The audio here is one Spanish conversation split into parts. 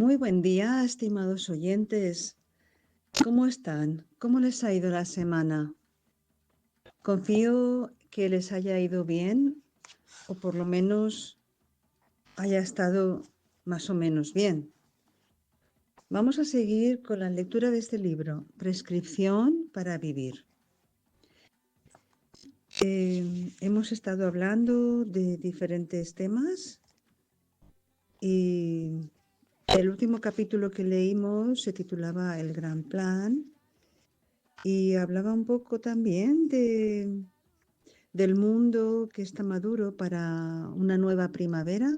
Muy buen día, estimados oyentes. ¿Cómo están? ¿Cómo les ha ido la semana? Confío que les haya ido bien o por lo menos haya estado más o menos bien. Vamos a seguir con la lectura de este libro, Prescripción para vivir. Hemos estado hablando de diferentes temas y el último capítulo que leímos se titulaba El Gran Plan y hablaba un poco también del mundo que está maduro para una nueva primavera,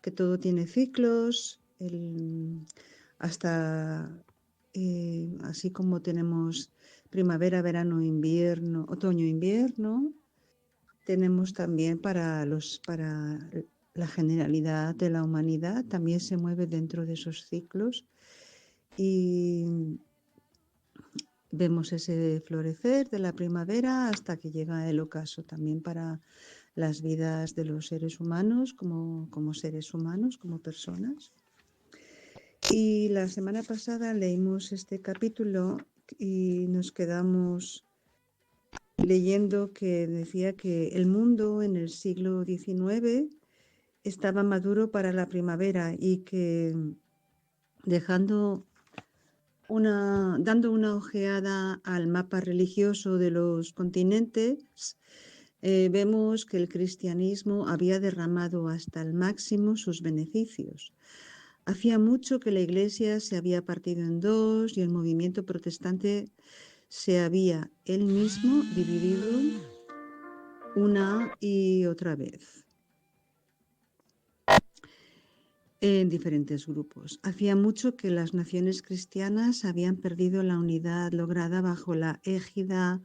que todo tiene ciclos, hasta así como tenemos primavera, verano, invierno, otoño, invierno, tenemos también para la generalidad de la humanidad, también se mueve dentro de esos ciclos y vemos ese florecer de la primavera hasta que llega el ocaso también para las vidas de los seres humanos como seres humanos, como personas. Y la semana pasada leímos este capítulo y nos quedamos leyendo que decía que el mundo en el siglo XIX estaba maduro para la primavera y que dando una ojeada al mapa religioso de los continentes, vemos que el cristianismo había derramado hasta el máximo sus beneficios. Hacía mucho que la Iglesia se había partido en dos y el movimiento protestante se había él mismo dividido una y otra vez en diferentes grupos. Hacía mucho que las naciones cristianas habían perdido la unidad lograda bajo la égida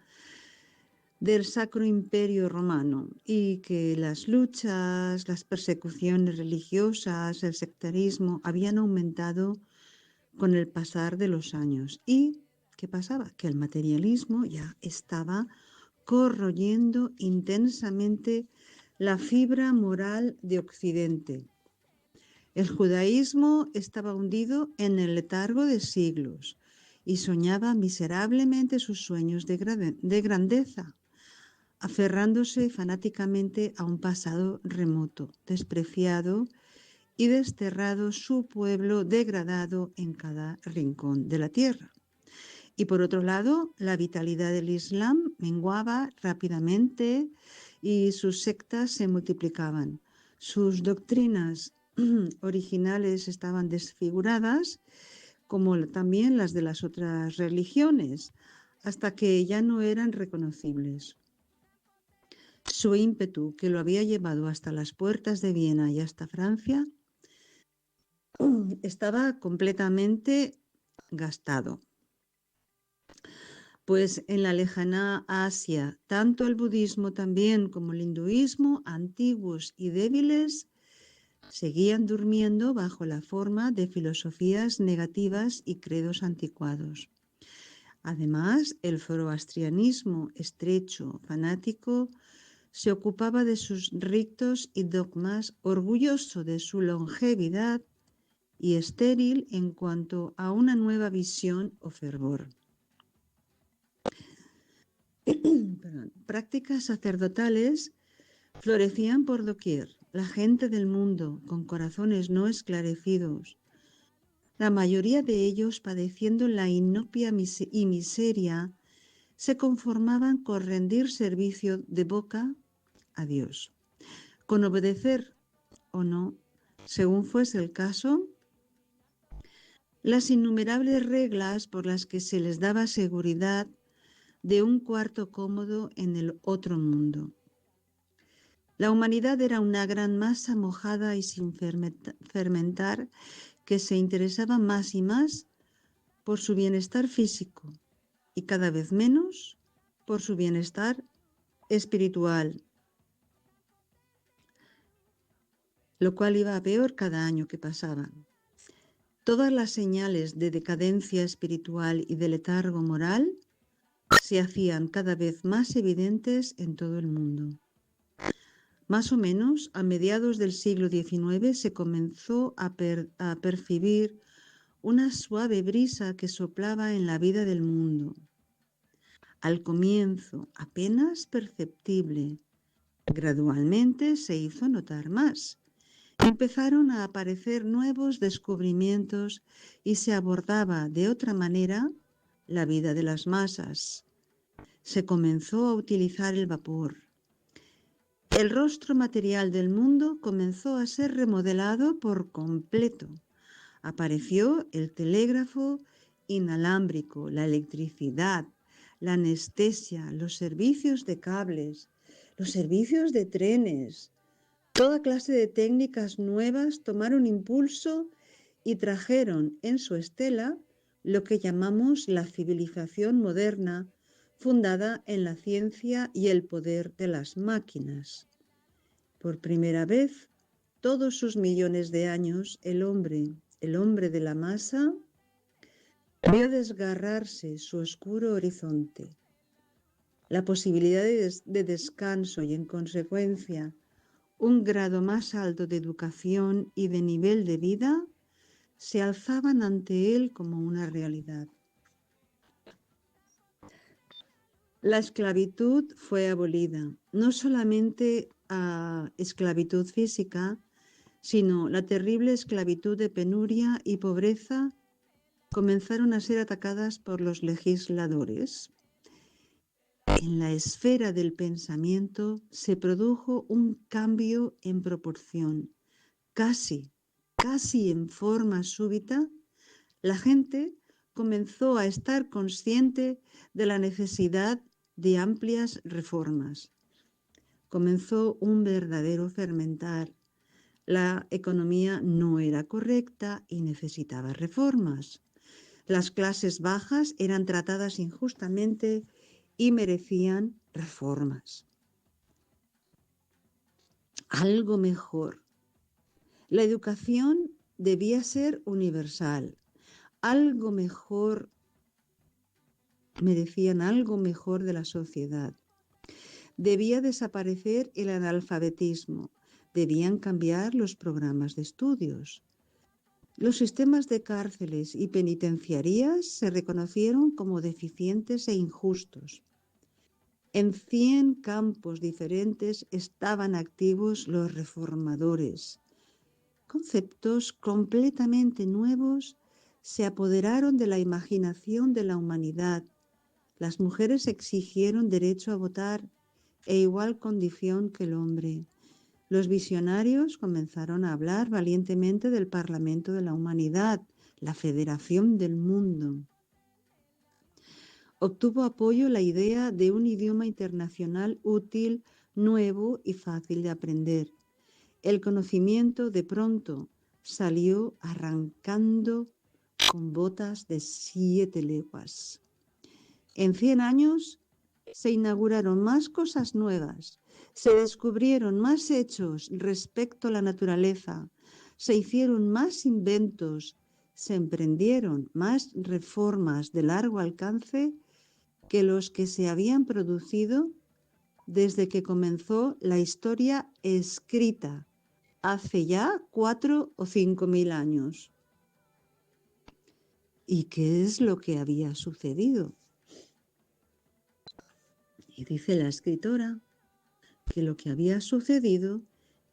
del Sacro Imperio Romano y que las luchas, las persecuciones religiosas, el sectarismo habían aumentado con el pasar de los años. ¿Y qué pasaba? Que el materialismo ya estaba corroyendo intensamente la fibra moral de Occidente. El judaísmo estaba hundido en el letargo de siglos y soñaba miserablemente sus sueños de grandeza, aferrándose fanáticamente a un pasado remoto, despreciado y desterrado su pueblo degradado en cada rincón de la tierra. Y por otro lado, la vitalidad del Islam menguaba rápidamente y sus sectas se multiplicaban. Sus doctrinas originales estaban desfiguradas, como también las de las otras religiones, hasta que ya no eran reconocibles. Su ímpetu, que lo había llevado hasta las puertas de Viena y hasta Francia, estaba completamente gastado. Pues en la lejana Asia, tanto el budismo también como el hinduismo, antiguos y débiles, seguían durmiendo bajo la forma de filosofías negativas y credos anticuados. Además, el zoroastrianismo estrecho, fanático, se ocupaba de sus ritos y dogmas, orgulloso de su longevidad y estéril en cuanto a una nueva visión o fervor. Prácticas sacerdotales florecían por doquier. La gente del mundo, con corazones no esclarecidos, la mayoría de ellos padeciendo la inopia y miseria, se conformaban con rendir servicio de boca a Dios, con obedecer o no, según fuese el caso, las innumerables reglas por las que se les daba seguridad de un cuarto cómodo en el otro mundo. La humanidad era una gran masa mojada y sin fermentar que se interesaba más y más por su bienestar físico y cada vez menos por su bienestar espiritual, lo cual iba a peor cada año que pasaba. Todas las señales de decadencia espiritual y de letargo moral se hacían cada vez más evidentes en todo el mundo. Más o menos a mediados del siglo XIX se comenzó a percibir una suave brisa que soplaba en la vida del mundo. Al comienzo apenas perceptible, gradualmente se hizo notar más. Empezaron a aparecer nuevos descubrimientos y se abordaba de otra manera la vida de las masas. Se comenzó a utilizar el vapor. El rostro material del mundo comenzó a ser remodelado por completo. Apareció el telégrafo inalámbrico, la electricidad, la anestesia, los servicios de cables, los servicios de trenes. Toda clase de técnicas nuevas tomaron impulso y trajeron en su estela lo que llamamos la civilización moderna, fundada en la ciencia y el poder de las máquinas. Por primera vez, todos sus millones de años, el hombre de la masa, vio desgarrarse su oscuro horizonte. La posibilidad de descanso y, en consecuencia, un grado más alto de educación y de nivel de vida se alzaban ante él como una realidad. La esclavitud fue abolida, no solamente a esclavitud física, sino la terrible esclavitud de penuria y pobreza comenzaron a ser atacadas por los legisladores. En la esfera del pensamiento se produjo un cambio en proporción, casi en forma súbita. La gente comenzó a estar consciente de la necesidad de amplias reformas. Comenzó un verdadero fermentar. La economía no era correcta y necesitaba reformas. Las clases bajas eran tratadas injustamente y merecían reformas. Algo mejor. La educación debía ser universal. Algo mejor, merecían algo mejor de la sociedad. Debía desaparecer el analfabetismo. Debían cambiar los programas de estudios. Los sistemas de cárceles y penitenciarías se reconocieron como deficientes e injustos. En 100 campos diferentes estaban activos los reformadores. Conceptos completamente nuevos se apoderaron de la imaginación de la humanidad. Las mujeres exigieron derecho a votar e igual condición que el hombre. Los visionarios comenzaron a hablar valientemente del Parlamento de la Humanidad, la Federación del Mundo. Obtuvo apoyo la idea de un idioma internacional útil, nuevo y fácil de aprender. El conocimiento de pronto salió arrancando con botas de 7 leguas. En 100 años se inauguraron más cosas nuevas, se descubrieron más hechos respecto a la naturaleza, se hicieron más inventos, se emprendieron más reformas de largo alcance que los que se habían producido desde que comenzó la historia escrita, hace ya 4 o 5 mil años. ¿Y qué es lo que había sucedido? Y dice la escritora que lo que había sucedido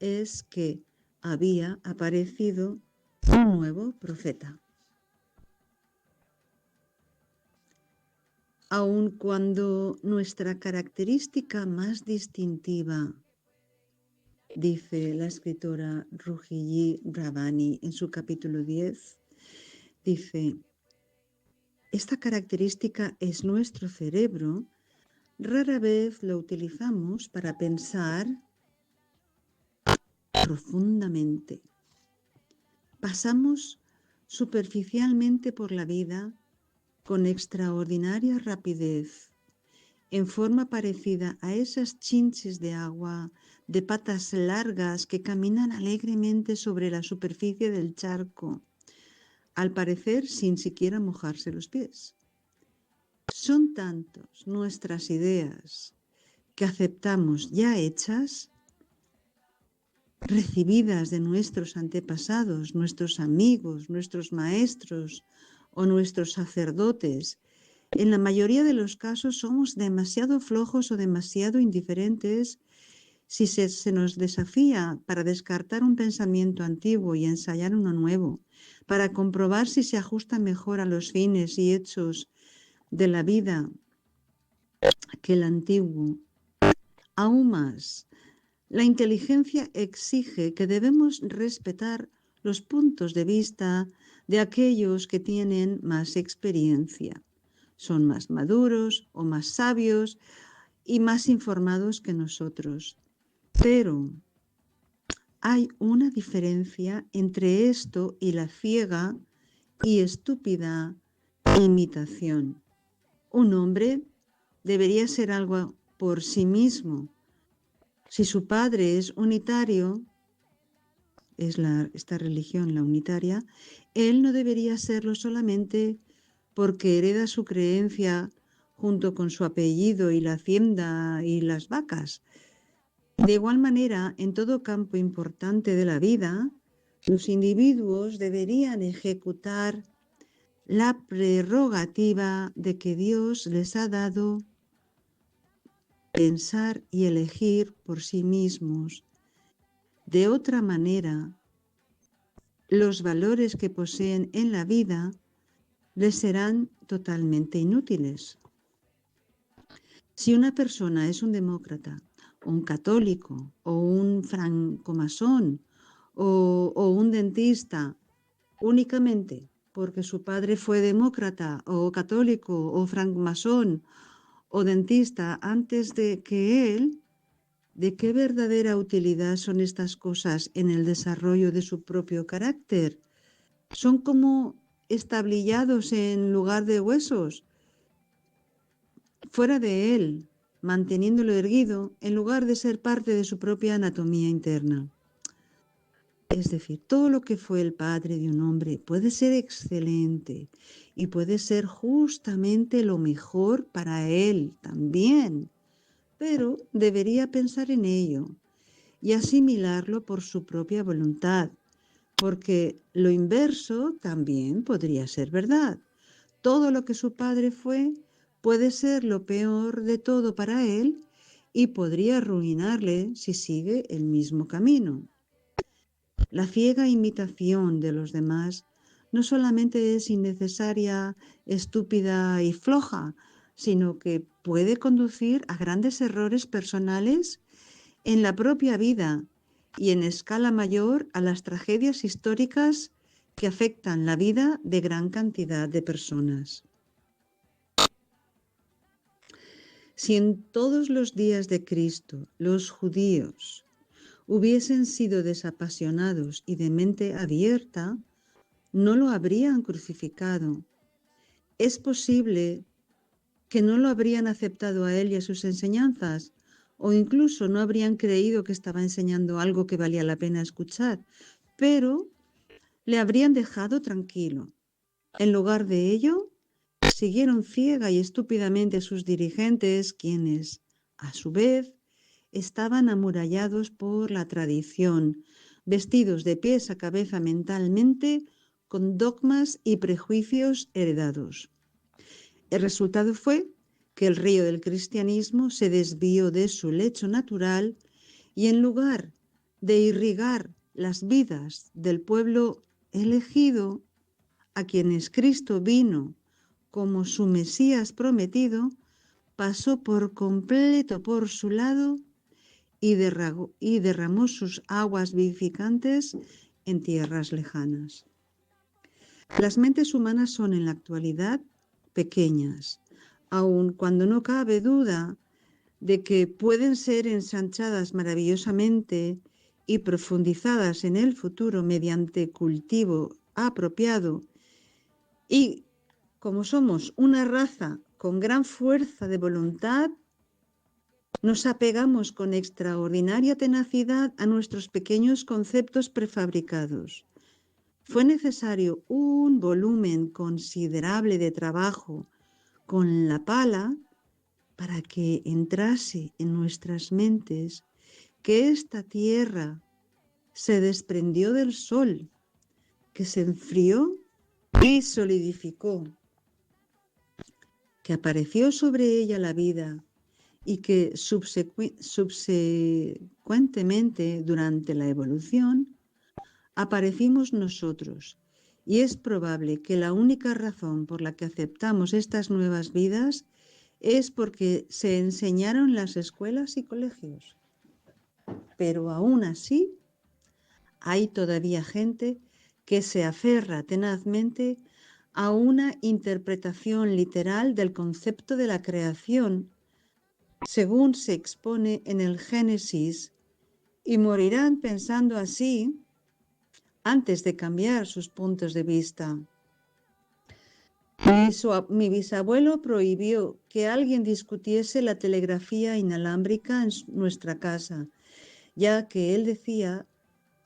es que había aparecido un nuevo profeta. Aun cuando nuestra característica más distintiva, dice la escritora Ruhiyyi Rabbani en su capítulo 10, dice, esta característica es nuestro cerebro. Rara vez lo utilizamos para pensar profundamente. Pasamos superficialmente por la vida con extraordinaria rapidez, en forma parecida a esas chinches de agua de patas largas que caminan alegremente sobre la superficie del charco, al parecer sin siquiera mojarse los pies. Son tantos nuestras ideas que aceptamos ya hechas recibidas de nuestros antepasados, nuestros amigos, nuestros maestros o nuestros sacerdotes. En la mayoría de los casos somos demasiado flojos o demasiado indiferentes si se nos desafía para descartar un pensamiento antiguo y ensayar uno nuevo, para comprobar si se ajusta mejor a los fines y hechos de la vida que el antiguo. Aún más, la inteligencia exige que debemos respetar los puntos de vista de aquellos que tienen más experiencia. Son más maduros o más sabios y más informados que nosotros. Pero hay una diferencia entre esto y la ciega y estúpida imitación. Un hombre debería ser algo por sí mismo. Si su padre es unitario, esta religión, la unitaria, él no debería serlo solamente porque hereda su creencia junto con su apellido y la hacienda y las vacas. De igual manera, en todo campo importante de la vida, los individuos deberían ejecutar la prerrogativa de que Dios les ha dado pensar y elegir por sí mismos. De otra manera, los valores que poseen en la vida les serán totalmente inútiles. Si una persona es un demócrata, o un católico, o un francomasón, o un dentista, únicamente porque su padre fue demócrata, o católico, o francmasón, o dentista antes de que él, ¿de qué verdadera utilidad son estas cosas en el desarrollo de su propio carácter? Son como establillados en lugar de huesos, fuera de él, manteniéndolo erguido, en lugar de ser parte de su propia anatomía interna. Es decir, todo lo que fue el padre de un hombre puede ser excelente y puede ser justamente lo mejor para él también, pero debería pensar en ello y asimilarlo por su propia voluntad, porque lo inverso también podría ser verdad. Todo lo que su padre fue puede ser lo peor de todo para él y podría arruinarle si sigue el mismo camino. La ciega imitación de los demás no solamente es innecesaria, estúpida y floja, sino que puede conducir a grandes errores personales en la propia vida y en escala mayor a las tragedias históricas que afectan la vida de gran cantidad de personas. Si en todos los días de Cristo los judíos hubiesen sido desapasionados y de mente abierta, no lo habrían crucificado. Es posible que no lo habrían aceptado a él y a sus enseñanzas, o incluso no habrían creído que estaba enseñando algo que valía la pena escuchar, pero le habrían dejado tranquilo. En lugar de ello, siguieron ciega y estúpidamente a sus dirigentes, quienes, a su vez, estaban amurallados por la tradición, vestidos de pies a cabeza mentalmente con dogmas y prejuicios heredados. El resultado fue que el río del cristianismo se desvió de su lecho natural y en lugar de irrigar las vidas del pueblo elegido, a quienes Cristo vino como su Mesías prometido, pasó por completo por su lado y derramó sus aguas vivificantes en tierras lejanas. Las mentes humanas son en la actualidad pequeñas, aun cuando no cabe duda de que pueden ser ensanchadas maravillosamente y profundizadas en el futuro mediante cultivo apropiado. Y como somos una raza con gran fuerza de voluntad, nos apegamos con extraordinaria tenacidad a nuestros pequeños conceptos prefabricados. Fue necesario un volumen considerable de trabajo con la pala para que entrase en nuestras mentes que esta tierra se desprendió del sol, que se enfrió y solidificó, que apareció sobre ella la vida y que subsecuentemente durante la evolución aparecimos nosotros. Y es probable que la única razón por la que aceptamos estas nuevas vidas es porque se enseñaron en las escuelas y colegios. Pero aún así, hay todavía gente que se aferra tenazmente a una interpretación literal del concepto de la creación, según se expone en el Génesis, y morirán pensando así antes de cambiar sus puntos de vista. Mi bisabuelo prohibió que alguien discutiese la telegrafía inalámbrica en nuestra casa, ya que él decía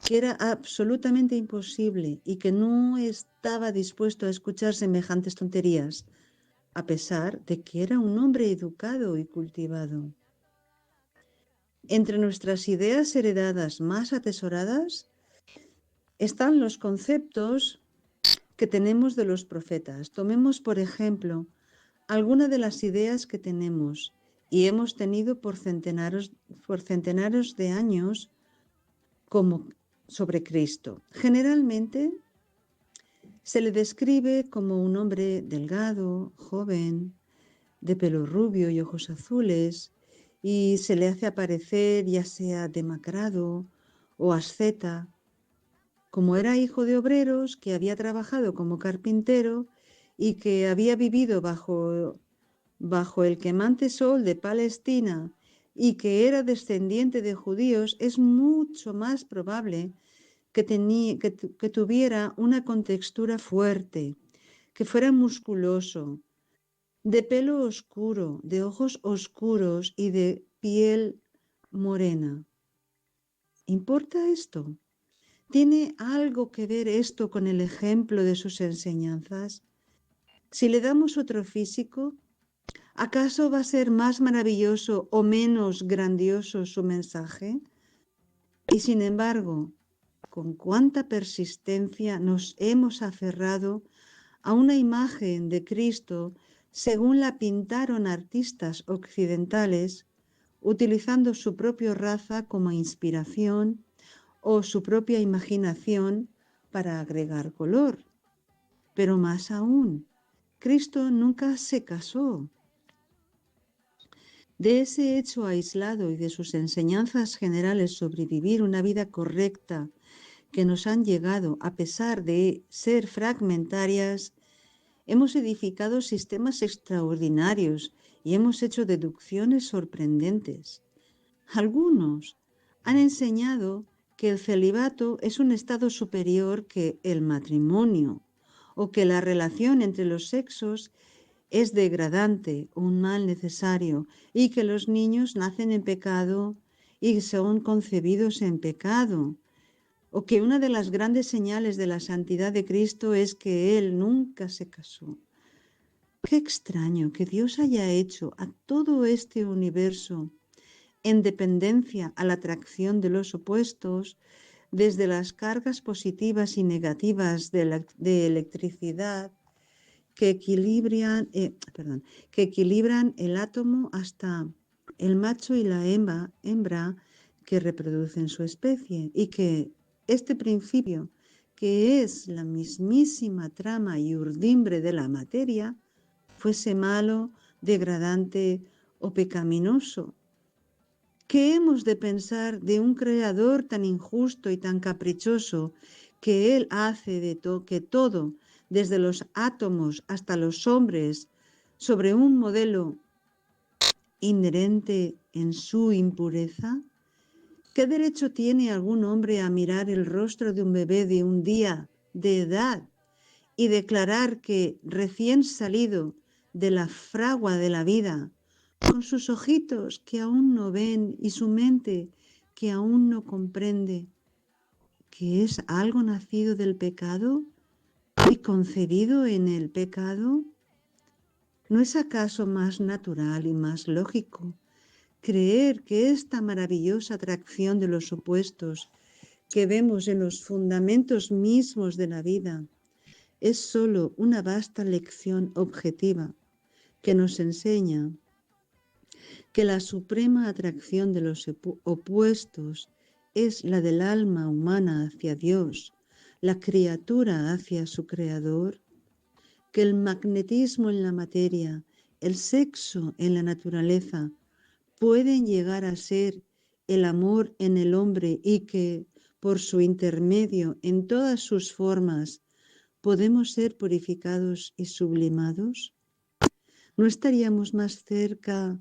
que era absolutamente imposible y que no estaba dispuesto a escuchar semejantes tonterías, a pesar de que era un hombre educado y cultivado. Entre nuestras ideas heredadas más atesoradas están los conceptos que tenemos de los profetas. Tomemos, por ejemplo, algunas de las ideas que tenemos y hemos tenido por centenares de años como sobre Cristo. Generalmente se le describe como un hombre delgado, joven, de pelo rubio y ojos azules, y se le hace aparecer ya sea demacrado o asceta. Como era hijo de obreros, que había trabajado como carpintero y que había vivido bajo el quemante sol de Palestina y que era descendiente de judíos, es mucho más probable que tuviera una contextura fuerte, que fuera musculoso, de pelo oscuro, de ojos oscuros y de piel morena. ¿Importa esto? ¿Tiene algo que ver esto con el ejemplo de sus enseñanzas? Si le damos otro físico, ¿acaso va a ser más maravilloso o menos grandioso su mensaje? Y sin embargo, con cuánta persistencia nos hemos aferrado a una imagen de Cristo según la pintaron artistas occidentales, utilizando su propia raza como inspiración o su propia imaginación para agregar color. Pero más aún, Cristo nunca se casó. De ese hecho aislado y de sus enseñanzas generales sobre vivir una vida correcta que nos han llegado a pesar de ser fragmentarias, hemos edificado sistemas extraordinarios y hemos hecho deducciones sorprendentes. Algunos han enseñado que el celibato es un estado superior que el matrimonio, o que la relación entre los sexos es degradante, un mal necesario, y que los niños nacen en pecado y son concebidos en pecado, o que una de las grandes señales de la santidad de Cristo es que Él nunca se casó. Qué extraño que Dios haya hecho a todo este universo en dependencia a la atracción de los opuestos, desde las cargas positivas y negativas de electricidad que equilibran el átomo hasta el macho y la hembra que reproducen su especie, y que este principio, que es la mismísima trama y urdimbre de la materia, fuese malo, degradante o pecaminoso. ¿Qué hemos de pensar de un creador tan injusto y tan caprichoso, que Él hace que todo, desde los átomos hasta los hombres, sobre un modelo inherente en su impureza? ¿Qué derecho tiene algún hombre a mirar el rostro de un bebé de un día de edad y declarar que recién salido de la fragua de la vida, con sus ojitos que aún no ven y su mente que aún no comprende, que es algo nacido del pecado y concebido en el pecado? ¿No es acaso más natural y más lógico creer que esta maravillosa atracción de los opuestos, que vemos en los fundamentos mismos de la vida es sólo una vasta lección objetiva que nos enseña que la suprema atracción de los opuestos es la del alma humana hacia Dios, la criatura hacia su creador, que el magnetismo en la materia, el sexo en la naturaleza, pueden llegar a ser el amor en el hombre y que, por su intermedio en todas sus formas, podemos ser purificados y sublimados? ¿No estaríamos más cerca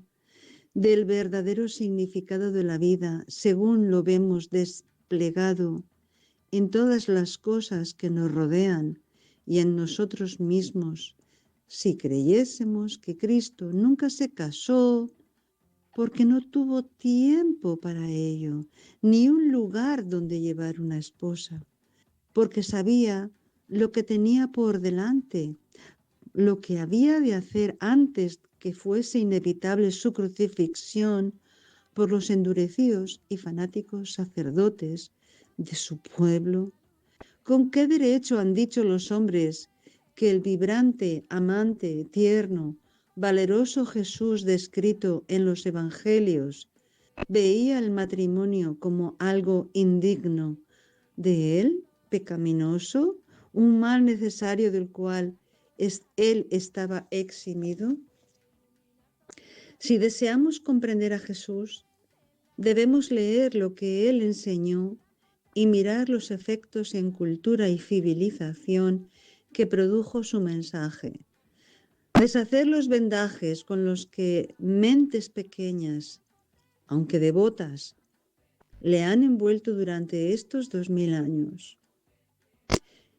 del verdadero significado de la vida según lo vemos desplegado en todas las cosas que nos rodean y en nosotros mismos, si creyésemos que Cristo nunca se casó porque no tuvo tiempo para ello, ni un lugar donde llevar una esposa, porque sabía lo que tenía por delante, lo que había de hacer antes que fuese inevitable su crucifixión por los endurecidos y fanáticos sacerdotes de su pueblo? ¿Con qué derecho han dicho los hombres que el vibrante, amante, tierno, valeroso Jesús descrito en los evangelios veía el matrimonio como algo indigno de él, pecaminoso, un mal necesario del cual él estaba eximido? Si deseamos comprender a Jesús, debemos leer lo que él enseñó y mirar los efectos en cultura y civilización que produjo su mensaje. Deshacer los vendajes con los que mentes pequeñas, aunque devotas, le han envuelto durante estos 2000 años.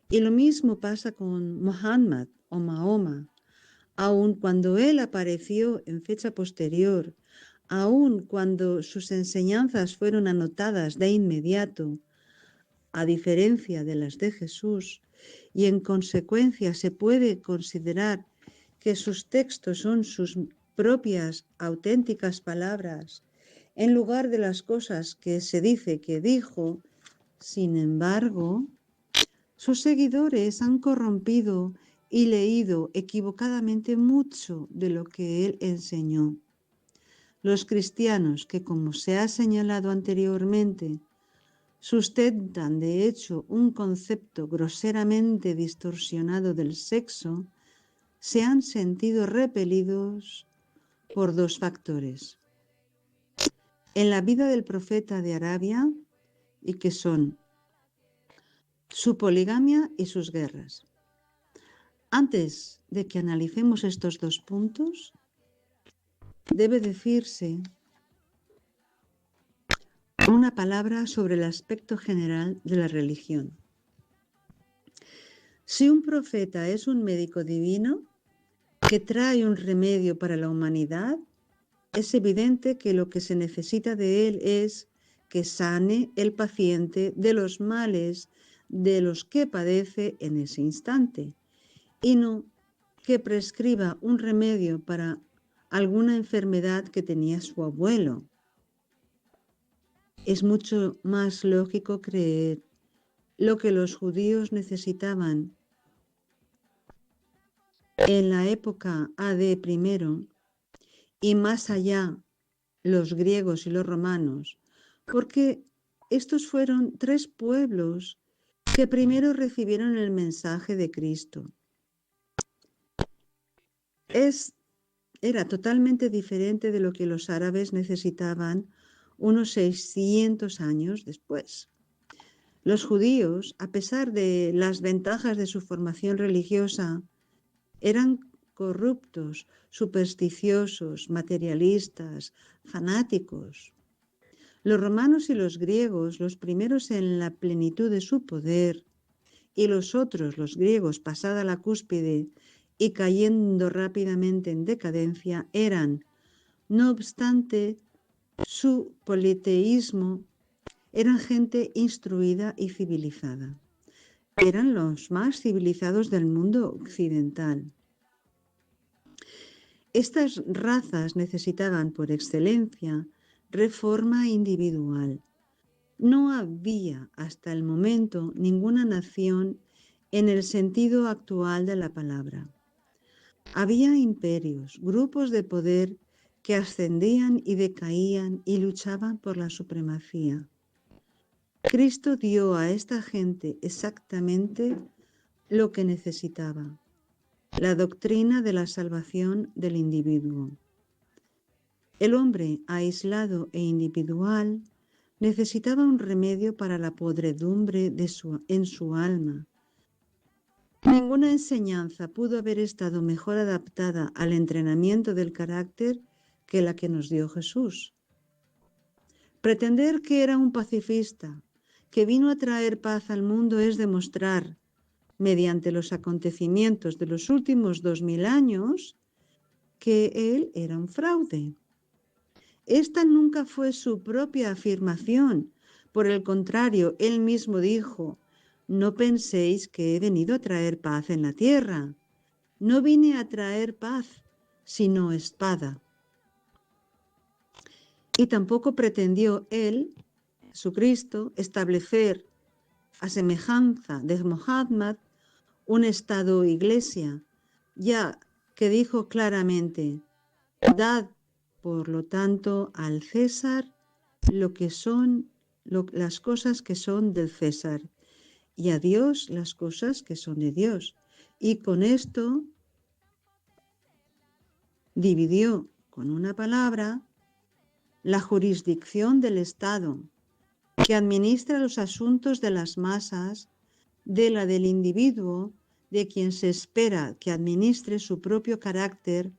Y lo mismo pasa con Muhammad o Mahoma. Aun cuando él apareció en fecha posterior, aun cuando sus enseñanzas fueron anotadas de inmediato, a diferencia de las de Jesús, y en consecuencia se puede considerar que sus textos son sus propias auténticas palabras, en lugar de las cosas que se dice que dijo. Sin embargo, sus seguidores han corrompido y leído equivocadamente mucho de lo que él enseñó. Los cristianos, que como se ha señalado anteriormente, sustentan de hecho un concepto groseramente distorsionado del sexo, se han sentido repelidos por dos factores. En la vida del profeta de Arabia, y que son su poligamia y sus guerras. Antes de que analicemos estos dos puntos, debe decirse una palabra sobre el aspecto general de la religión. Si un profeta es un médico divino que trae un remedio para la humanidad, es evidente que lo que se necesita de él es que sane el paciente de los males de los que padece en ese instante, y no que prescriba un remedio para alguna enfermedad que tenía su abuelo. Es mucho más lógico creer lo que los judíos necesitaban en la época AD primero y más allá los griegos y los romanos, porque estos fueron tres pueblos que primero recibieron el mensaje de Cristo. Era totalmente diferente de lo que los árabes necesitaban unos 600 años después. Los judíos, a pesar de las ventajas de su formación religiosa, eran corruptos, supersticiosos, materialistas, fanáticos. Los romanos y los griegos, los primeros en la plenitud de su poder, y los otros, los griegos, pasada la cúspide y cayendo rápidamente en decadencia, eran, no obstante su politeísmo, eran gente instruida y civilizada. Eran los más civilizados del mundo occidental. Estas razas necesitaban por excelencia reforma individual, No había hasta el momento ninguna nación en el sentido actual de la palabra. Había imperios, grupos de poder que ascendían y decaían y luchaban por la supremacía. Cristo dio a esta gente exactamente lo que necesitaba: la doctrina de la salvación del individuo. El hombre aislado e individual necesitaba un remedio para la podredumbre en su alma. Ninguna enseñanza pudo haber estado mejor adaptada al entrenamiento del carácter que la que nos dio Jesús. Pretender que era un pacifista, que vino a traer paz al mundo, es demostrar, mediante los acontecimientos de los últimos 2000 años, que él era un fraude. Esta nunca fue su propia afirmación. Por el contrario, él mismo dijo: no penséis que he venido a traer paz en la tierra. No vine a traer paz, sino espada. Y tampoco pretendió él, Jesucristo, establecer, a semejanza de Muhammad, un estado-iglesia, ya que dijo claramente: dad, por lo tanto, al César lo que son las cosas que son del César, y a Dios las cosas que son de Dios. Y con esto dividió con una palabra la jurisdicción del Estado, que administra los asuntos de las masas, de la del individuo, de quien se espera que administre su propio carácter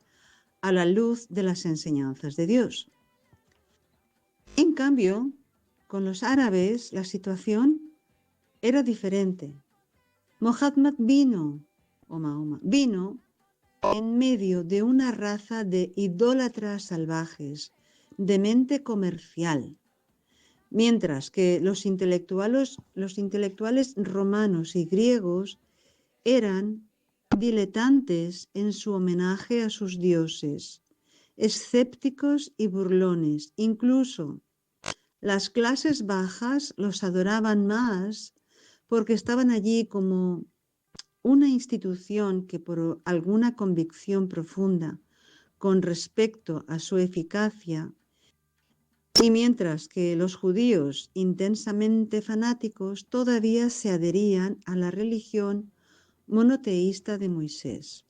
a la luz de las enseñanzas de Dios. En cambio, con los árabes la situación era diferente. Muhammad Mahoma vino en medio de una raza de idólatras salvajes, de mente comercial, mientras que los intelectuales romanos y griegos eran diletantes en su homenaje a sus dioses, escépticos y burlones. Incluso las clases bajas los adoraban más porque estaban allí como una institución que, por alguna convicción profunda con respecto a su eficacia, y mientras que los judíos, intensamente fanáticos, todavía se adherían a la religión monoteísta de Moisés.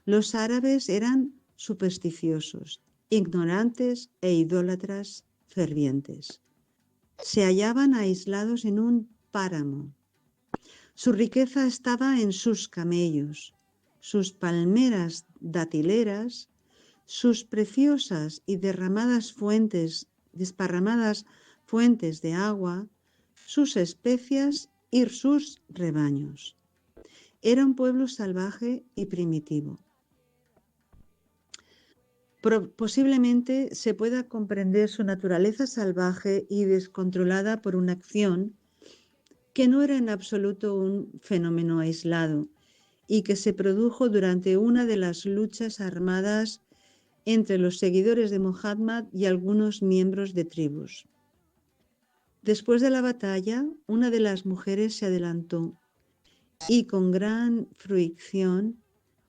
Los árabes eran supersticiosos, ignorantes e idólatras fervientes. Se hallaban aislados en un páramo. Su riqueza estaba en sus camellos, sus palmeras datileras, sus preciosas y desparramadas fuentes de agua, sus especias y sus rebaños. Era un pueblo salvaje y primitivo. Posiblemente se pueda comprender su naturaleza salvaje y descontrolada por una acción que no era en absoluto un fenómeno aislado y que se produjo durante una de las luchas armadas entre los seguidores de Muhammad y algunos miembros de tribus. Después de la batalla, una de las mujeres se adelantó y con gran fruición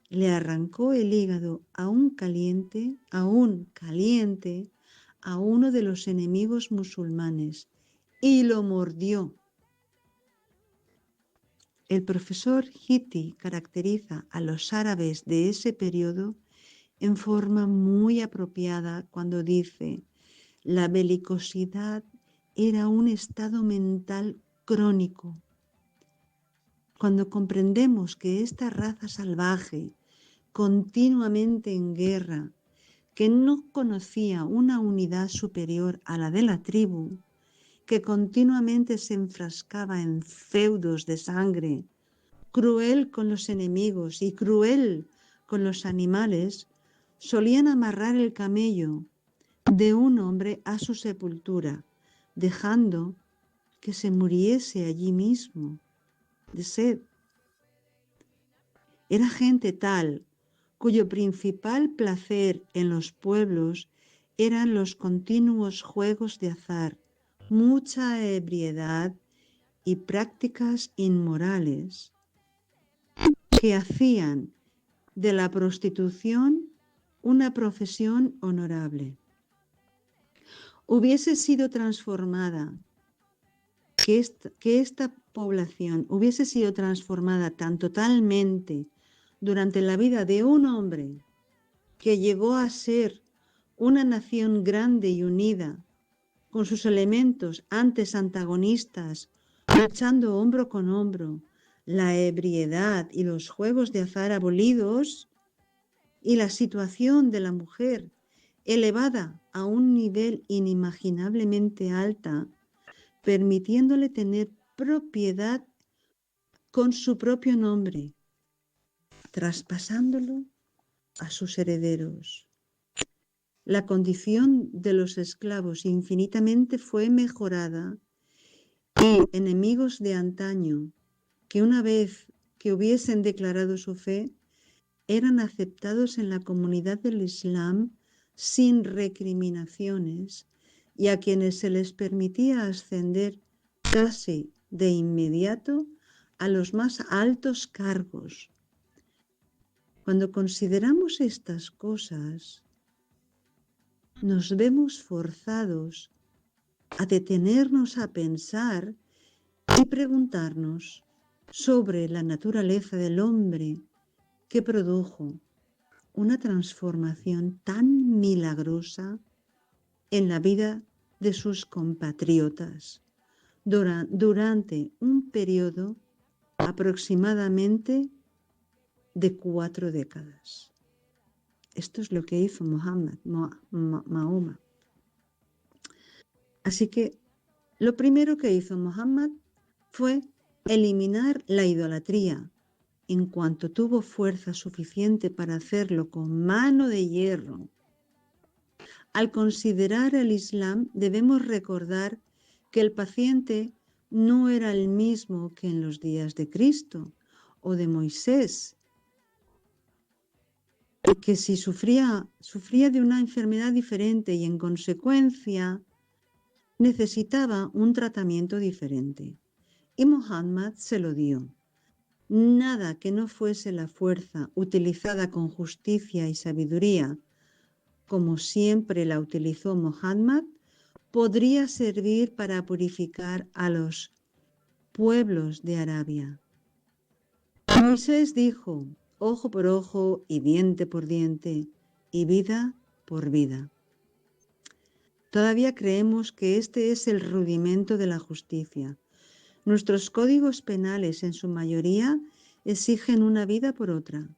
le arrancó el hígado aún caliente, a uno de los enemigos musulmanes y lo mordió. El profesor Hitti caracteriza a los árabes de ese periodo en forma muy apropiada cuando dice: la belicosidad era un estado mental crónico. Cuando comprendemos que esta raza salvaje, continuamente en guerra, que no conocía una unidad superior a la de la tribu, que continuamente se enfrascaba en feudos de sangre, cruel con los enemigos y cruel con los animales, solían amarrar el camello de un hombre a su sepultura, dejando que se muriese allí mismo de sed. Era gente tal cuyo principal placer en los pueblos eran los continuos juegos de azar, mucha ebriedad y prácticas inmorales que hacían de la prostitución una profesión honorable. Hubiese sido transformada, que esta población hubiese sido transformada tan totalmente durante la vida de un hombre que llegó a ser una nación grande y unida, con sus elementos antes antagonistas, luchando hombro con hombro, la ebriedad y los juegos de azar abolidos, y la situación de la mujer elevada a un nivel inimaginablemente alta, permitiéndole tener propiedad con su propio nombre, traspasándolo a sus herederos. La condición de los esclavos infinitamente fue mejorada y enemigos de antaño, que una vez que hubiesen declarado su fe, eran aceptados en la comunidad del Islam sin recriminaciones y a quienes se les permitía ascender casi de inmediato a los más altos cargos. Cuando consideramos estas cosas, nos vemos forzados a detenernos a pensar y preguntarnos sobre la naturaleza del hombre que produjo una transformación tan milagrosa en la vida de sus compatriotas durante un periodo aproximadamente de 4 décadas. Esto es lo que hizo Mahoma. Así que lo primero que hizo Muhammad fue eliminar la idolatría, en cuanto tuvo fuerza suficiente para hacerlo con mano de hierro. Al considerar el Islam, debemos recordar que el paciente no era el mismo que en los días de Cristo o de Moisés, y que si sufría de una enfermedad diferente y en consecuencia necesitaba un tratamiento diferente. Y Muhammad se lo dio. Nada que no fuese la fuerza utilizada con justicia y sabiduría, como siempre la utilizó Muhammad, podría servir para purificar a los pueblos de Arabia. Moisés dijo, ojo por ojo y diente por diente y vida por vida. Todavía creemos que este es el rudimento de la justicia. Nuestros códigos penales, en su mayoría, exigen una vida por otra.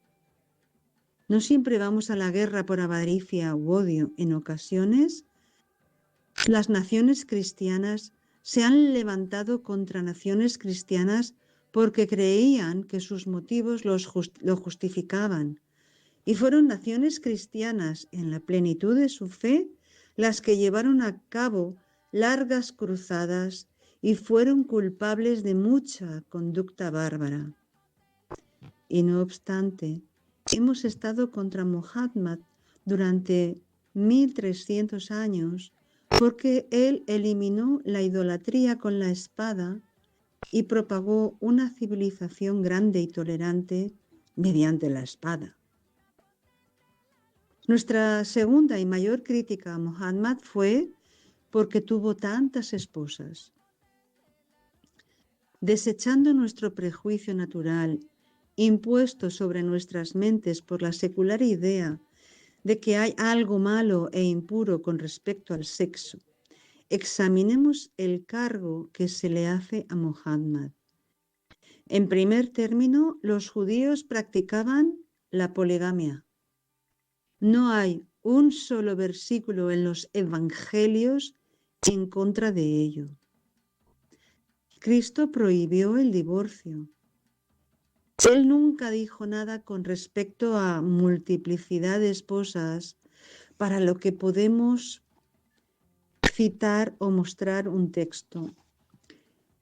No siempre vamos a la guerra por avaricia u odio. En ocasiones, las naciones cristianas se han levantado contra naciones cristianas porque creían que sus motivos lo justificaban. Y fueron naciones cristianas, en la plenitud de su fe, las que llevaron a cabo largas cruzadas y fueron culpables de mucha conducta bárbara. Y no obstante, hemos estado contra Muhammad durante 1300 años porque él eliminó la idolatría con la espada y propagó una civilización grande y tolerante mediante la espada. Nuestra segunda y mayor crítica a Muhammad fue porque tuvo tantas esposas. Desechando nuestro prejuicio natural, impuesto sobre nuestras mentes por la secular idea de que hay algo malo e impuro con respecto al sexo, examinemos el cargo que se le hace a Muhammad. En primer término, los judíos practicaban la poligamia. No hay un solo versículo en los evangelios en contra de ello. Cristo prohibió el divorcio. Él nunca dijo nada con respecto a multiplicidad de esposas, para lo que podemos citar o mostrar un texto.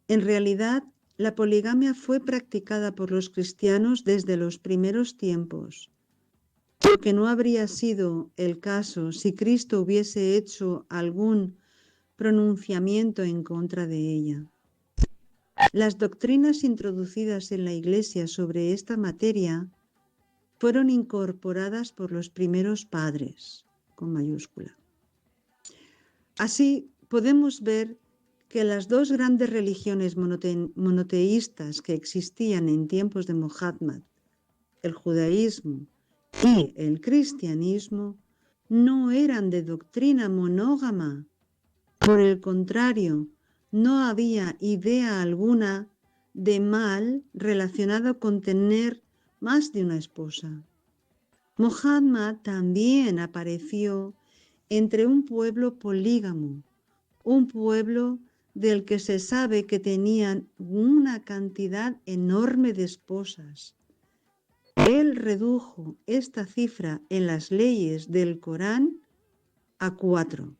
En realidad, la poligamia fue practicada por los cristianos desde los primeros tiempos, lo que no habría sido el caso si Cristo hubiese hecho algún pronunciamiento en contra de ella. Las doctrinas introducidas en la Iglesia sobre esta materia fueron incorporadas por los primeros padres, con mayúscula. Así podemos ver que las dos grandes religiones monoteístas que existían en tiempos de Muhammad, el judaísmo y el cristianismo, no eran de doctrina monógama. Por el contrario, no había idea alguna de mal relacionado con tener más de una esposa. Muhammad también apareció entre un pueblo polígamo, un pueblo del que se sabe que tenían una cantidad enorme de esposas. Él redujo esta cifra en las leyes del Corán a 4.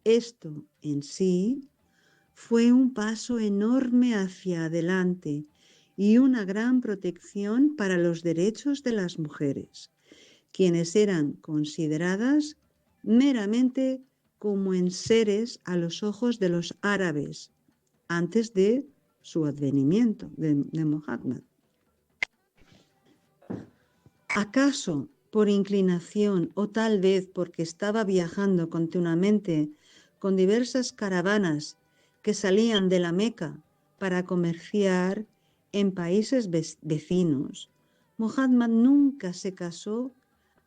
Esto en sí fue un paso enorme hacia adelante y una gran protección para los derechos de las mujeres, quienes eran consideradas meramente como enseres a los ojos de los árabes antes de su advenimiento de Muhammad. ¿Acaso por inclinación o tal vez porque estaba viajando continuamente con diversas caravanas que salían de la Meca para comerciar en países vecinos, Muhammad nunca se casó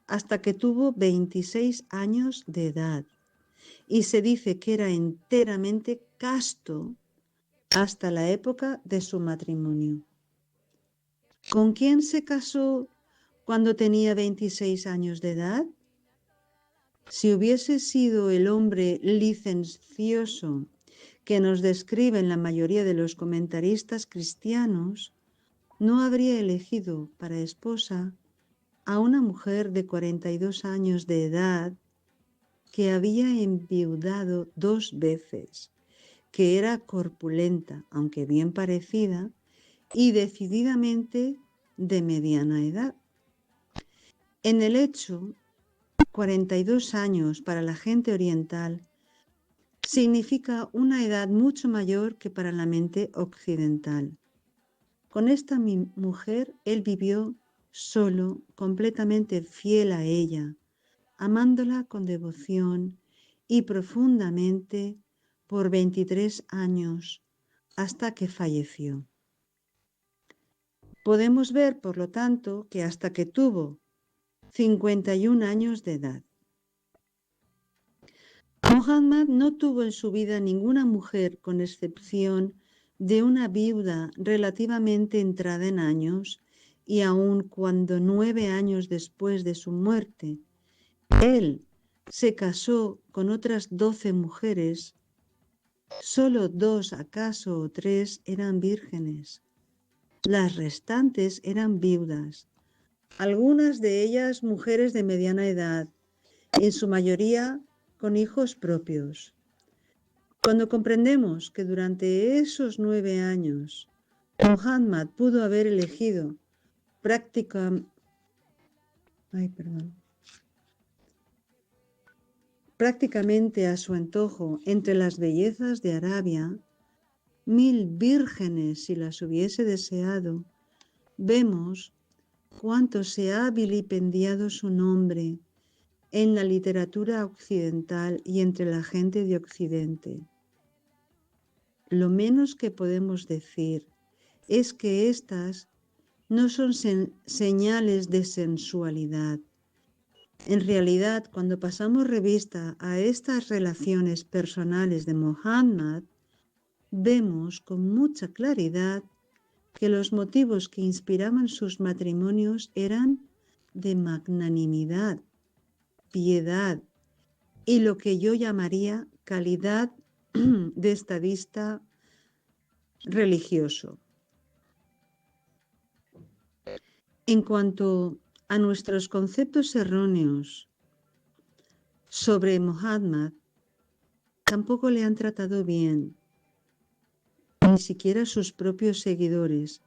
hasta que tuvo 26 años de edad y se dice que era enteramente casto hasta la época de su matrimonio. ¿Con quién se casó cuando tenía 26 años de edad? Si hubiese sido el hombre licencioso que nos describen la mayoría de los comentaristas cristianos, no habría elegido para esposa a una mujer de 42 años de edad que había enviudado 2 veces, que era corpulenta, aunque bien parecida, y decididamente de mediana edad. En el hecho, 42 años para la gente oriental significa una edad mucho mayor que para la mente occidental. Con esta mujer él vivió solo, completamente fiel a ella, amándola con devoción y profundamente por 23 años hasta que falleció. Podemos ver, por lo tanto, que hasta que tuvo 51 años de edad. Muhammad no tuvo en su vida ninguna mujer con excepción de una viuda relativamente entrada en años y aun cuando 9 años después de su muerte, él se casó con otras 12 mujeres, solo 2 acaso o 3 eran vírgenes. Las restantes eran viudas, algunas de ellas mujeres de mediana edad, en su mayoría con hijos propios. Cuando comprendemos que durante esos 9 años Muhammad pudo haber elegido prácticamente a su antojo entre las bellezas de Arabia, 1000 vírgenes si las hubiese deseado, vemos cuánto se ha vilipendiado su nombre en la literatura occidental y entre la gente de Occidente. Lo menos que podemos decir es que estas no son señales de sensualidad. En realidad, cuando pasamos revista a estas relaciones personales de Muhammad, vemos con mucha claridad que los motivos que inspiraban sus matrimonios eran de magnanimidad, piedad y lo que yo llamaría calidad de estadista religioso. En cuanto a nuestros conceptos erróneos sobre Muhammad, tampoco le han tratado bien, ni siquiera sus propios seguidores,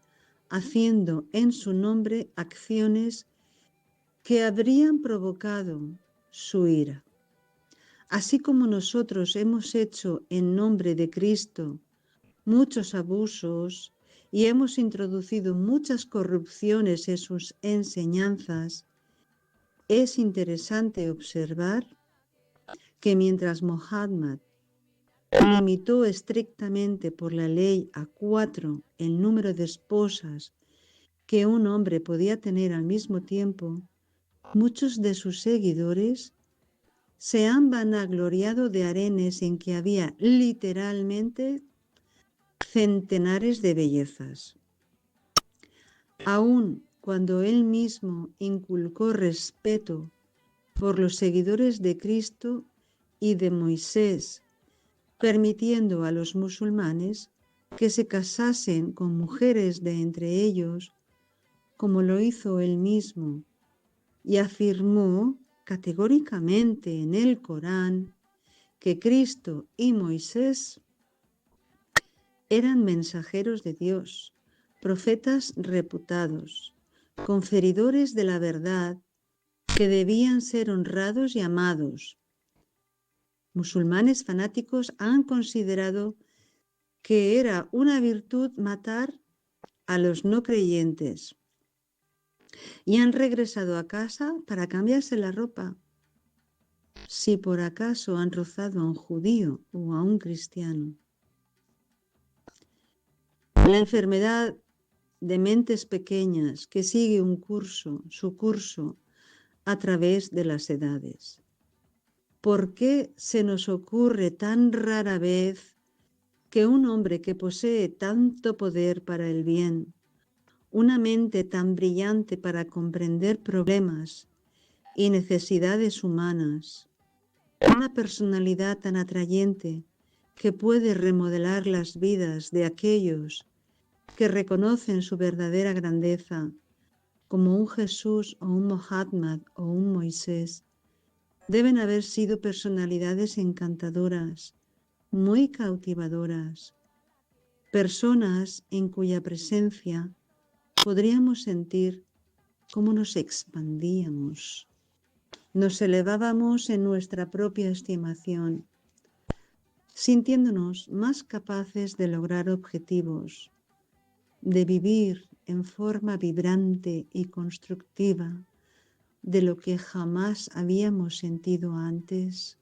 haciendo en su nombre acciones que habrían provocado su ira. Así como nosotros hemos hecho en nombre de Cristo muchos abusos y hemos introducido muchas corrupciones en sus enseñanzas, es interesante observar que mientras Muhammad limitó estrictamente por la ley a 4 el número de esposas que un hombre podía tener al mismo tiempo, muchos de sus seguidores se han vanagloriado de harenes en que había literalmente centenares de bellezas. Aun cuando él mismo inculcó respeto por los seguidores de Cristo y de Moisés, permitiendo a los musulmanes que se casasen con mujeres de entre ellos, como lo hizo él mismo, y afirmó categóricamente en el Corán que Cristo y Moisés eran mensajeros de Dios, profetas reputados, conferidores de la verdad, que debían ser honrados y amados. Musulmanes fanáticos han considerado que era una virtud matar a los no creyentes y han regresado a casa para cambiarse la ropa. Si por acaso han rozado a un judío o a un cristiano. La enfermedad de mentes pequeñas que sigue su curso a través de las edades. ¿Por qué se nos ocurre tan rara vez que un hombre que posee tanto poder para el bien, una mente tan brillante para comprender problemas y necesidades humanas, una personalidad tan atrayente que puede remodelar las vidas de aquellos que reconocen su verdadera grandeza, como un Jesús o un Muhammad o un Moisés, deben haber sido personalidades encantadoras, muy cautivadoras, personas en cuya presencia podríamos sentir cómo nos expandíamos, nos elevábamos en nuestra propia estimación, sintiéndonos más capaces de lograr objetivos, de vivir en forma vibrante y constructiva de lo que jamás habíamos sentido antes.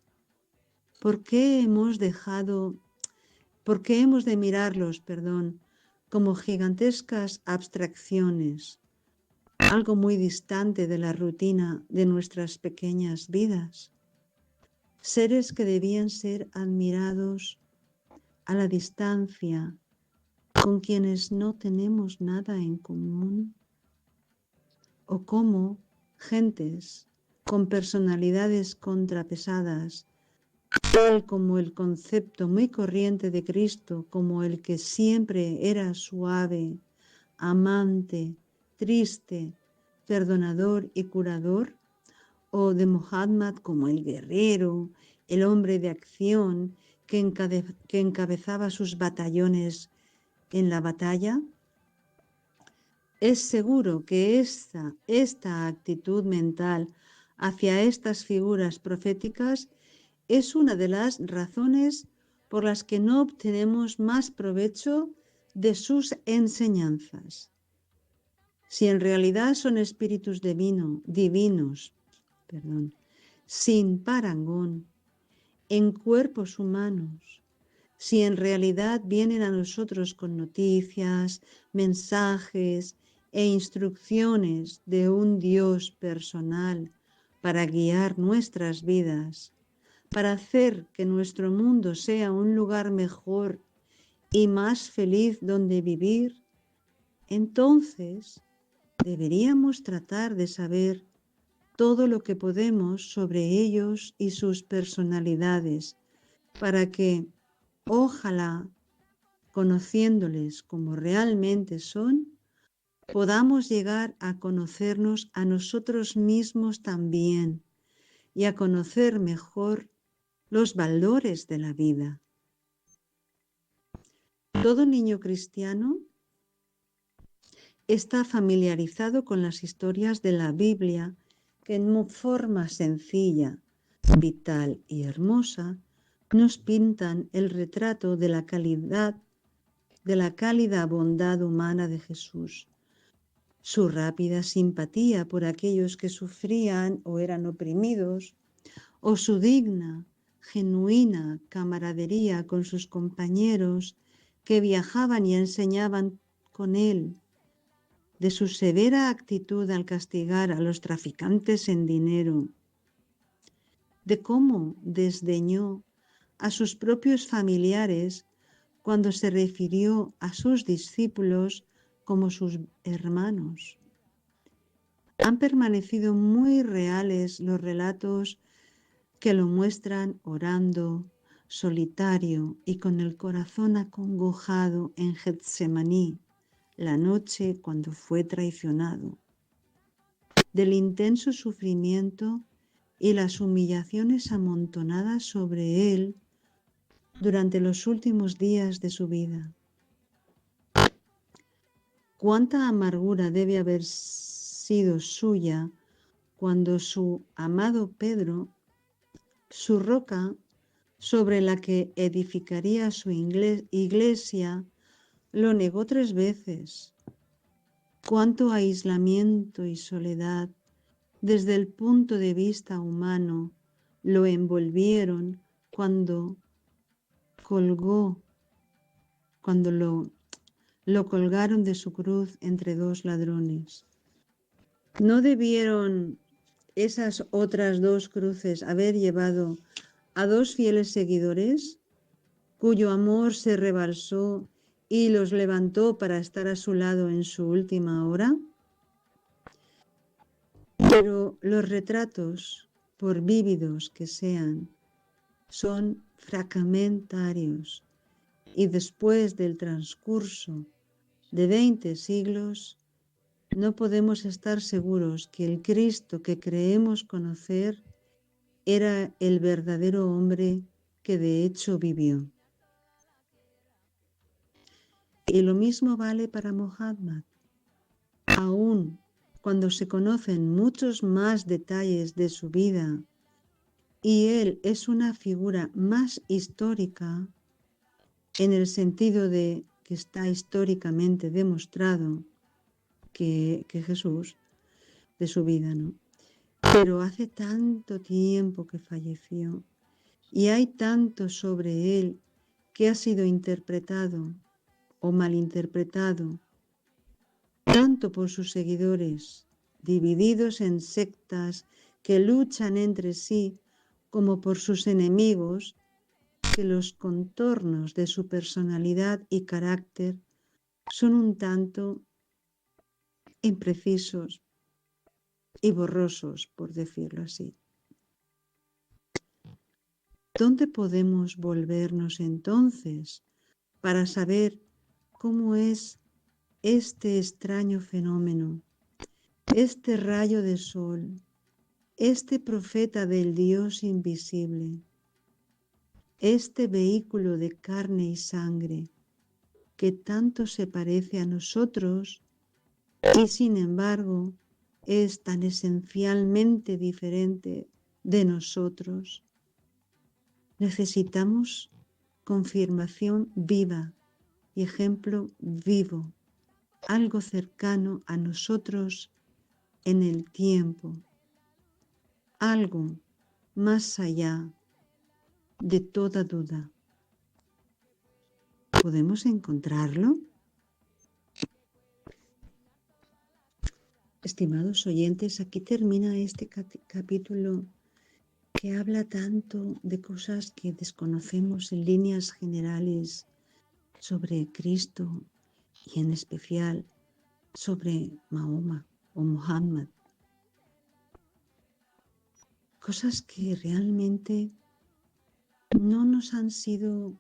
¿Por qué hemos de mirarlos, como gigantescas abstracciones, algo muy distante de la rutina de nuestras pequeñas vidas? Seres que debían ser admirados a la distancia, con quienes no tenemos nada en común, o como gentes con personalidades contrapesadas, tal como el concepto muy corriente de Cristo, como el que siempre era suave, amante, triste, perdonador y curador, o de Muhammad como el guerrero, el hombre de acción que encabezaba sus batallones en la batalla. Es seguro que esta actitud mental hacia estas figuras proféticas es una de las razones por las que no obtenemos más provecho de sus enseñanzas. Si en realidad son espíritus divinos, sin parangón, en cuerpos humanos, si en realidad vienen a nosotros con noticias, mensajes e instrucciones de un Dios personal para guiar nuestras vidas, para hacer que nuestro mundo sea un lugar mejor y más feliz donde vivir, entonces deberíamos tratar de saber todo lo que podemos sobre ellos y sus personalidades, para que, ojalá, conociéndoles como realmente son, podamos llegar a conocernos a nosotros mismos también y a conocer mejor los valores de la vida. Todo niño cristiano está familiarizado con las historias de la Biblia que en forma sencilla, vital y hermosa, nos pintan el retrato de la cálida bondad humana de Jesús, su rápida simpatía por aquellos que sufrían o eran oprimidos, o su digna, genuina camaradería con sus compañeros que viajaban y enseñaban con él, de su severa actitud al castigar a los traficantes en dinero, de cómo desdeñó a sus propios familiares cuando se refirió a sus discípulos como sus hermanos. Han permanecido muy reales los relatos que lo muestran orando, solitario y con el corazón acongojado en Getsemaní, la noche cuando fue traicionado, del intenso sufrimiento y las humillaciones amontonadas sobre él durante los últimos días de su vida. Cuánta amargura debe haber sido suya cuando su amado Pedro, su roca sobre la que edificaría su iglesia, lo negó 3 veces. Cuánto aislamiento y soledad desde el punto de vista humano lo envolvieron cuando lo colgaron de su cruz entre 2 ladrones. ¿No debieron esas otras 2 cruces haber llevado a 2 fieles seguidores, cuyo amor se rebalsó y los levantó para estar a su lado en su última hora? Pero los retratos, por vívidos que sean, son fragmentarios, y después del transcurso de 20 siglos, no podemos estar seguros que el Cristo que creemos conocer era el verdadero hombre que de hecho vivió. Y lo mismo vale para Muhammad. Aún cuando se conocen muchos más detalles de su vida y él es una figura más histórica, en el sentido de que está históricamente demostrado que Jesús, de su vida, ¿no? Pero hace tanto tiempo que falleció y hay tanto sobre él que ha sido interpretado o malinterpretado, tanto por sus seguidores, divididos en sectas que luchan entre sí, como por sus enemigos, que los contornos de su personalidad y carácter son un tanto imprecisos y borrosos, por decirlo así. ¿Dónde podemos volvernos entonces para saber cómo es este extraño fenómeno, este rayo de sol, este profeta del Dios invisible, este vehículo de carne y sangre que tanto se parece a nosotros y sin embargo es tan esencialmente diferente de nosotros? Necesitamos confirmación viva y ejemplo vivo, algo cercano a nosotros en el tiempo, algo más allá de toda duda. ¿Podemos encontrarlo? Estimados oyentes, aquí termina este capítulo que habla tanto de cosas que desconocemos en líneas generales sobre Cristo y en especial sobre Mahoma o Muhammad. Cosas que realmente no nos han sido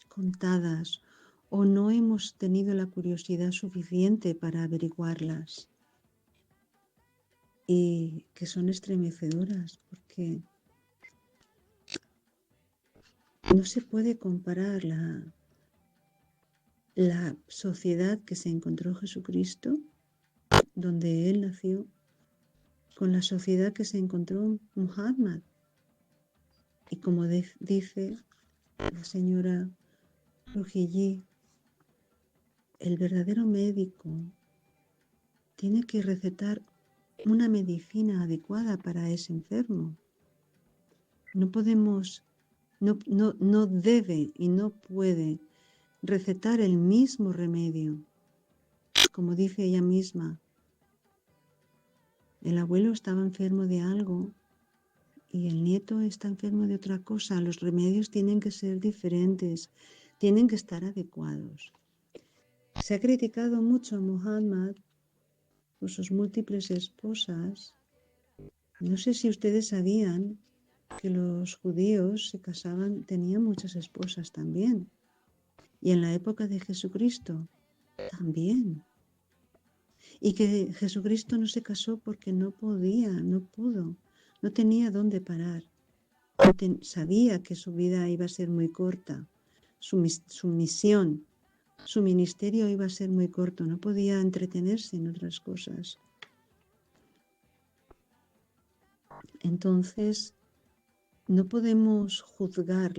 contadas o no hemos tenido la curiosidad suficiente para averiguarlas, y que son estremecedoras porque no se puede comparar la sociedad que se encontró Jesucristo, donde él nació, con la sociedad que se encontró Muhammad, Y como dice la señora Ruggieri, el verdadero médico tiene que recetar una medicina adecuada para ese enfermo. No podemos, no debe y no puede recetar el mismo remedio. Como dice ella misma, el abuelo estaba enfermo de algo y el nieto está enfermo de otra cosa. Los remedios tienen que ser diferentes, tienen que estar adecuados. Se ha criticado mucho a Muhammad por sus múltiples esposas. No sé si ustedes sabían que los judíos se casaban, tenían muchas esposas también. Y en la época de Jesucristo también. Y que Jesucristo no se casó porque no podía, no pudo, no tenía dónde parar. Sabía que su vida iba a ser muy corta, su misión, su ministerio iba a ser muy corto, no podía entretenerse en otras cosas. Entonces, no podemos juzgar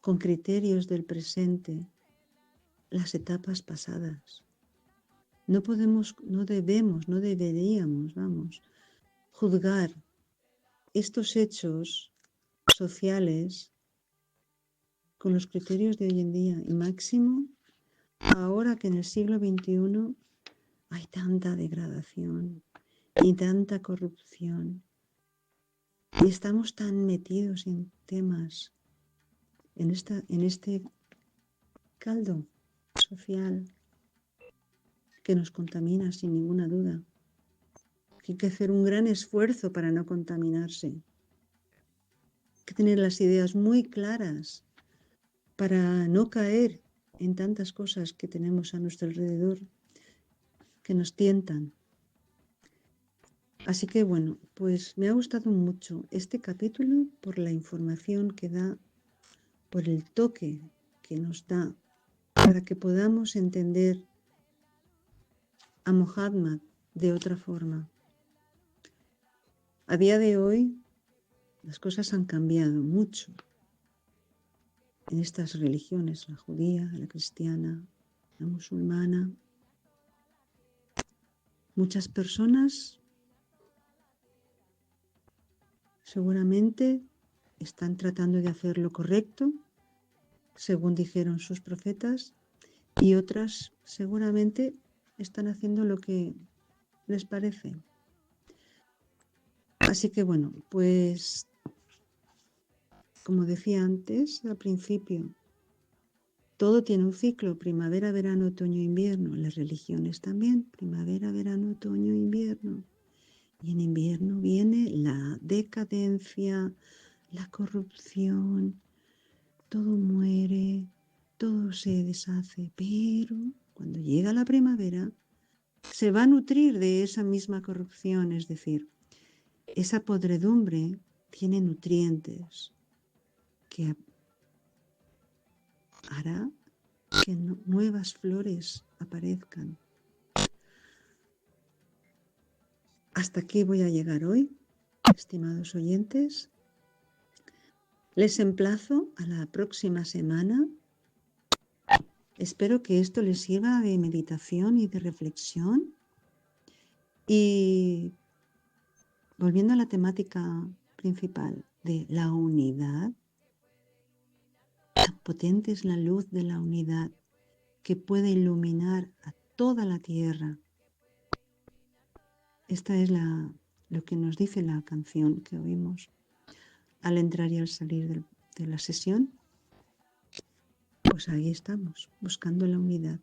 con criterios del presente las etapas pasadas. No podemos, no debemos, no deberíamos, juzgar estos hechos sociales con los criterios de hoy en día y máximo ahora que en el siglo XXI hay tanta degradación y tanta corrupción y estamos tan metidos en temas, en este caldo social que nos contamina sin ninguna duda. Hay que hacer un gran esfuerzo para no contaminarse. Hay que tener las ideas muy claras para no caer en tantas cosas que tenemos a nuestro alrededor que nos tientan. Así que bueno, pues me ha gustado mucho este capítulo por la información que da, por el toque que nos da, para que podamos entender a Muhammad de otra forma. A día de hoy las cosas han cambiado mucho en estas religiones, la judía, la cristiana, la musulmana. Muchas personas seguramente están tratando de hacer lo correcto, según dijeron sus profetas, y otras seguramente están haciendo lo que les parece. Así que bueno, pues como decía antes, al principio, todo tiene un ciclo, primavera, verano, otoño, invierno. Las religiones también, primavera, verano, otoño, invierno. Y en invierno viene la decadencia, la corrupción, todo muere, todo se deshace, pero cuando llega la primavera se va a nutrir de esa misma corrupción, es decir, esa podredumbre tiene nutrientes que hará que nuevas flores aparezcan. Hasta aquí voy a llegar hoy, estimados oyentes. Les emplazo a la próxima semana. Espero que esto les sirva de meditación y de reflexión. Y volviendo a la temática principal de la unidad, tan potente es la luz de la unidad que puede iluminar a toda la tierra. Esta es lo que nos dice la canción que oímos al entrar y al salir de la sesión. Pues ahí estamos, buscando la unidad.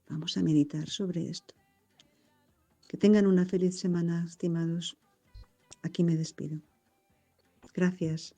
Vamos a meditar sobre esto. Que tengan una feliz semana, estimados. Aquí me despido. Gracias.